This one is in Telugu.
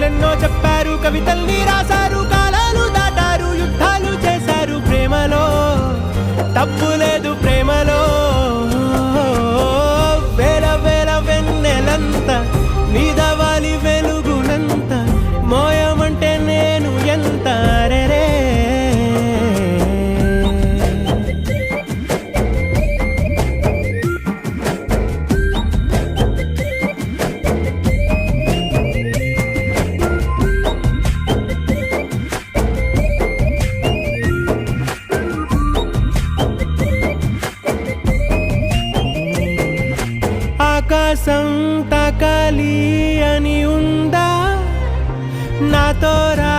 కథలెన్నో చెప్పారు, కవితల్ని రాశారు, కాలాలు దాటారు, యుద్ధాలు చేశారు. ప్రేమలో తప్పు లేదు, ప్రేమలో వేల వేల వెన్నెలంత నీదవాలి వెలుగునంత, మోయమంటే నేను ఎంత రే. ఆకాశం తాకాలి అని ఉందా, నాతో రా